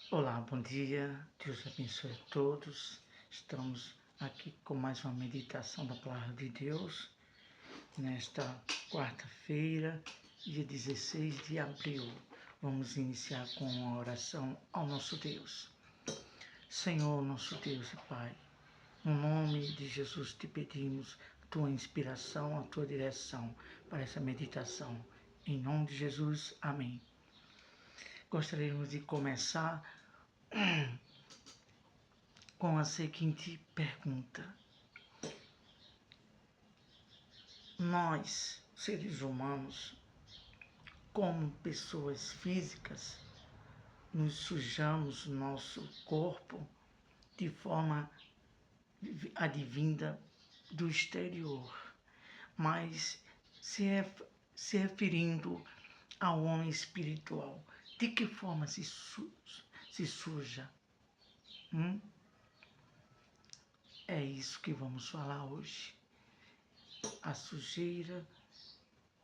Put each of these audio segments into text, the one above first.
Olá, bom dia, Deus abençoe a todos. Estamos aqui com mais uma meditação da Palavra de Deus, nesta quarta-feira, dia 16 de abril. Vamos iniciar com uma oração ao nosso Deus. Senhor, nosso Deus e Pai, no nome de Jesus te pedimos tua inspiração, a tua direção para essa meditação. Em nome de Jesus, amém. Gostaríamos de começar com a seguinte pergunta: nós, seres humanos, como pessoas físicas, nos sujamos nosso corpo de forma advinda do exterior, mas se referindo ao homem espiritual, de que forma se suja? É isso que vamos falar hoje. A sujeira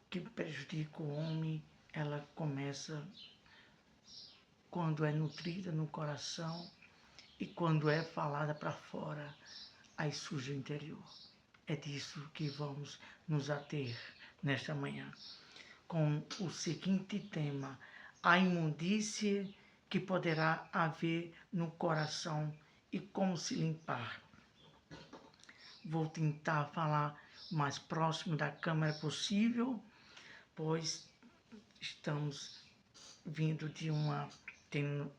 que prejudica o homem, ela começa quando é nutrida no coração e quando é falada para fora, aí suja o interior. É disso que vamos nos ater nesta manhã, com o seguinte tema: a imundície que poderá haver no coração e como se limpar. Vou tentar falar o mais próximo da câmera possível, pois estamos vindo de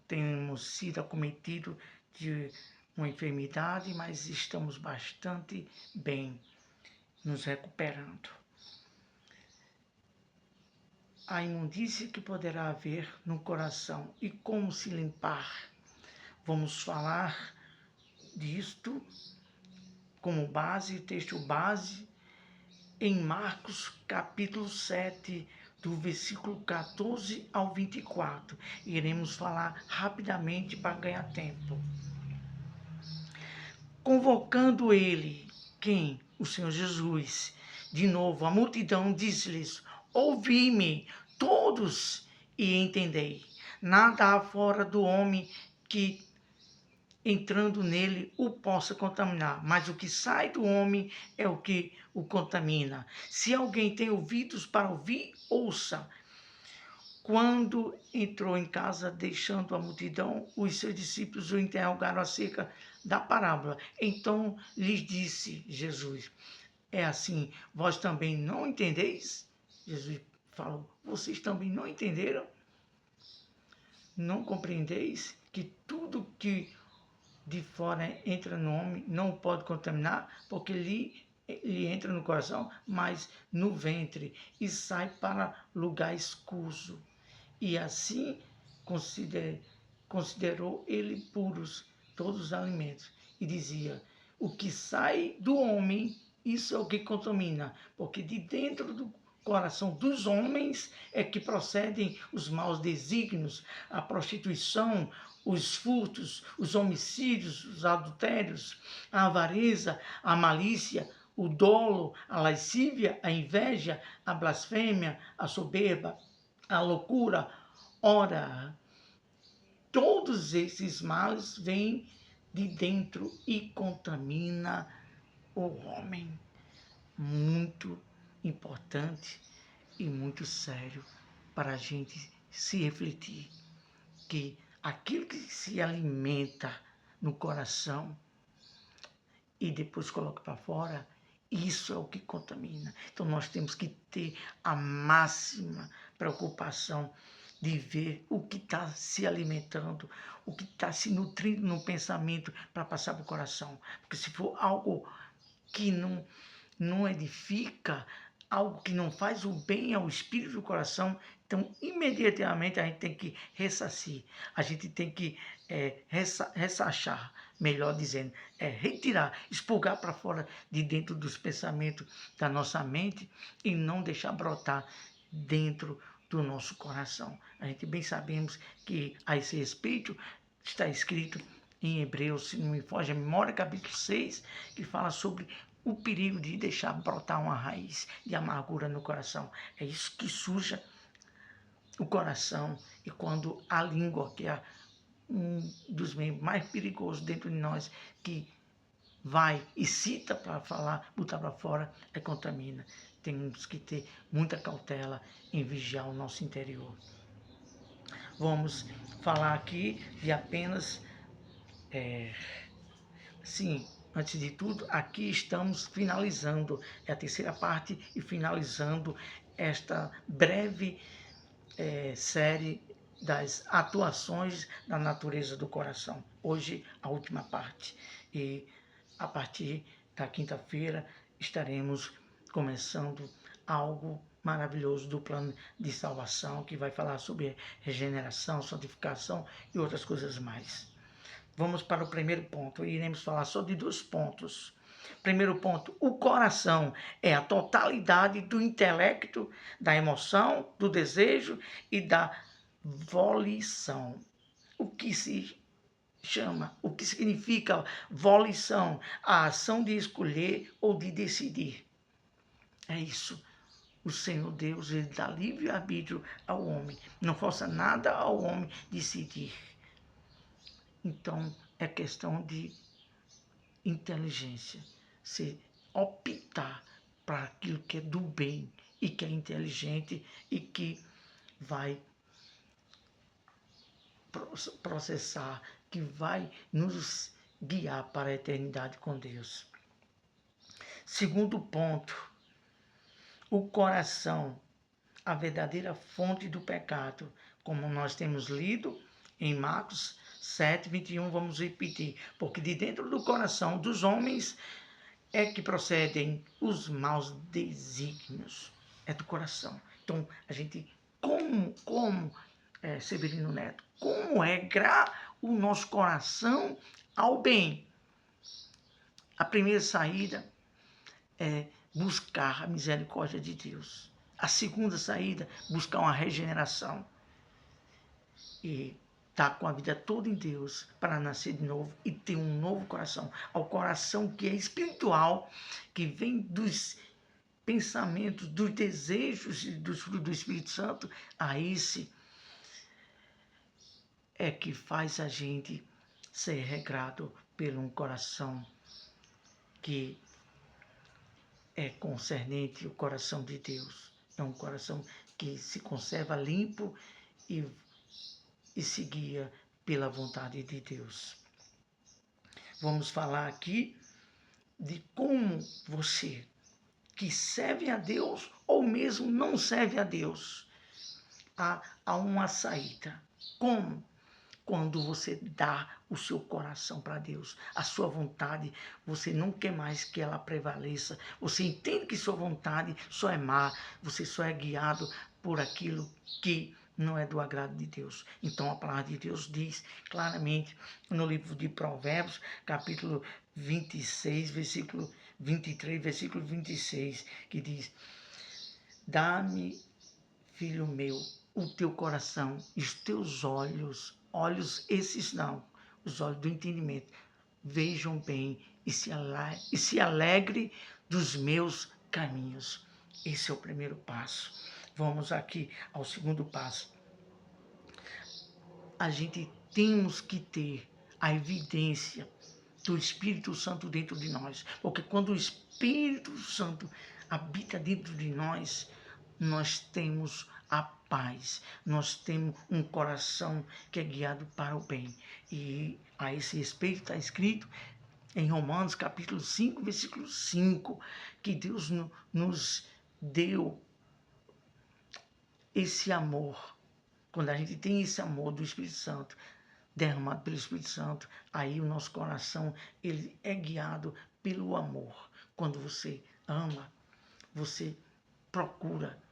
temos sido acometidos de uma enfermidade, mas estamos bastante bem, nos recuperando. A imundície que poderá haver no coração e como se limpar. Vamos falar disto como base, texto base, em Marcos capítulo 7, do versículo 14 ao 24. Iremos falar rapidamente para ganhar tempo. Convocando ele, quem? O Senhor Jesus. De novo, a multidão disse-lhes: ouvi-me todos e entendei. Nada há fora do homem que, entrando nele, o possa contaminar, mas o que sai do homem é o que o contamina. Se alguém tem ouvidos para ouvir, ouça. Quando entrou em casa, deixando a multidão, os seus discípulos o interrogaram acerca da parábola. Então lhes disse Jesus: é assim, vós também não entendeis? Jesus falou: vocês também não entenderam? Não compreendeis que tudo que de fora entra no homem não pode contaminar, porque ele entra no coração, mas no ventre, e sai para lugar escuso. E assim considerou ele puros todos os alimentos. E dizia: o que sai do homem, isso é o que contamina, porque de dentro do coração dos homens é que procedem os maus desígnios, a prostituição, os furtos, os homicídios, os adultérios, a avareza, a malícia, o dolo, a lascívia, a inveja, a blasfêmia, a soberba, a loucura. Ora, todos esses males vêm de dentro e contamina o homem. Muito importante e muito sério para a gente se refletir que aquilo que se alimenta no coração e depois coloca para fora, isso é o que contamina. Então nós temos que ter a máxima preocupação de ver o que está se alimentando, o que está se nutrindo no pensamento para passar para o coração. Porque se for algo que não edifica, algo que não faz o bem ao espírito do coração, então imediatamente a gente tem que ressarcir, a gente tem que ressachar, melhor dizendo, retirar, expurgar para fora de dentro dos pensamentos da nossa mente e não deixar brotar dentro do nosso coração. A gente bem sabemos que a esse respeito está escrito em Hebreus, se não me foge a memória, capítulo 6, que fala sobre o perigo de deixar brotar uma raiz de amargura no coração. É isso que suja o coração. E quando a língua, que é um dos membros mais perigosos dentro de nós, que vai e cita para falar, botar para fora, contamina. Temos que ter muita cautela em vigiar o nosso interior. Vamos falar aqui de apenas, sim, antes de tudo, aqui estamos finalizando, é a terceira parte, e finalizando esta breve série das atuações da natureza do coração. Hoje, a última parte. E a partir da quinta-feira estaremos começando algo maravilhoso do plano de salvação, que vai falar sobre regeneração, santificação e outras coisas mais. Vamos para o primeiro ponto. Iremos falar só de 2 pontos. Primeiro ponto, o coração é a totalidade do intelecto, da emoção, do desejo e da volição. O que se chama, o que significa volição? A ação de escolher ou de decidir. É isso. O Senhor Deus, ele dá livre-arbítrio ao homem. Não força nada ao homem decidir. Então, é questão de inteligência. Se optar para aquilo que é do bem e que é inteligente e que vai processar, que vai nos guiar para a eternidade com Deus. Segundo ponto, o coração, a verdadeira fonte do pecado, como nós temos lido em Marcos 7:21, vamos repetir, porque de dentro do coração dos homens é que procedem os maus desígnios, é do coração. Então, a gente, Severino Neto, como regrar o nosso coração ao bem? A primeira saída é buscar a misericórdia de Deus. A segunda saída, buscar uma regeneração. E estar com a vida toda em Deus para nascer de novo e ter um novo coração. Ao coração que é espiritual, que vem dos pensamentos, dos desejos do Espírito Santo, a esse é que faz a gente ser regrado por um coração que é concernente ao coração de Deus. É um coração que se conserva limpo e se guia pela vontade de Deus. Vamos falar aqui de como você, que serve a Deus ou mesmo não serve a Deus, há uma saída. Como? Quando você dá o seu coração para Deus, a sua vontade, você não quer mais que ela prevaleça. Você entende que sua vontade só é má, você só é guiado por aquilo que não é do agrado de Deus. Então a palavra de Deus diz claramente no livro de Provérbios, capítulo 26, versículo 23, versículo 26, que diz: dá-me, filho meu, o teu coração e os teus olhos esses não, os olhos do entendimento, vejam bem e se alegre dos meus caminhos. Esse é o primeiro passo. Vamos aqui ao segundo passo. A gente temos que ter a evidência do Espírito Santo dentro de nós, porque quando o Espírito Santo habita dentro de nós, nós temos a paz, nós temos um coração que é guiado para o bem. E a esse respeito está escrito em Romanos capítulo 5, versículo 5, que Deus nos deu esse amor. Quando a gente tem esse amor do Espírito Santo, derramado pelo Espírito Santo, aí o nosso coração ele é guiado pelo amor. Quando você ama, você procura.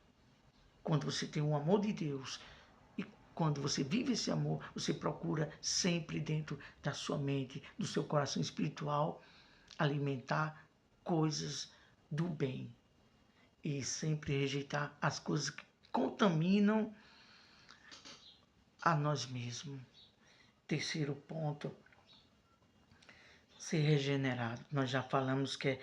Quando você tem o amor de Deus e quando você vive esse amor, você procura sempre dentro da sua mente, do seu coração espiritual, alimentar coisas do bem e sempre rejeitar as coisas que contaminam a nós mesmos. Terceiro ponto, ser regenerado. Nós já falamos que é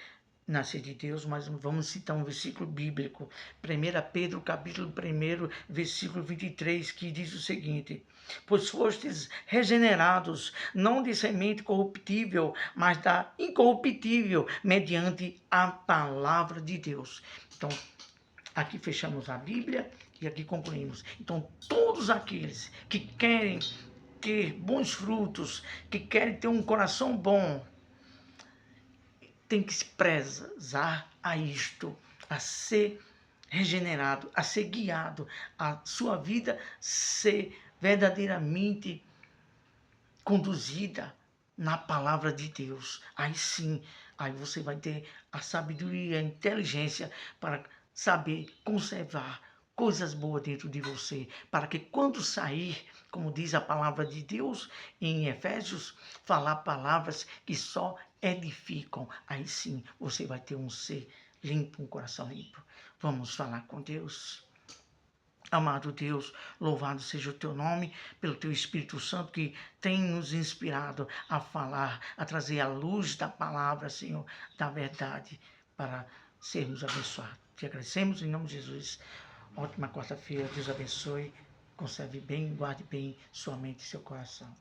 nascer de Deus, mas vamos citar um versículo bíblico. 1 Pedro, capítulo 1, versículo 23, que diz o seguinte: pois fostes regenerados, não de semente corruptível, mas da incorruptível, mediante a palavra de Deus. Então, aqui fechamos a Bíblia e aqui concluímos. Então, todos aqueles que querem ter bons frutos, que querem ter um coração bom, tem que se prezar a isto, a ser regenerado, a ser guiado, a sua vida ser verdadeiramente conduzida na palavra de Deus. Aí sim, aí você vai ter a sabedoria, a inteligência para saber conservar coisas boas dentro de você, para que quando sair, como diz a palavra de Deus em Efésios, falar palavras que só edificam. Aí sim, você vai ter um ser limpo, um coração limpo. Vamos falar com Deus. Amado Deus, louvado seja o teu nome, pelo teu Espírito Santo que tem nos inspirado a falar, a trazer a luz da palavra, Senhor, da verdade, para sermos abençoados. Te agradecemos em nome de Jesus. Ótima quarta-feira, Deus abençoe, conserve bem, guarde bem sua mente e seu coração.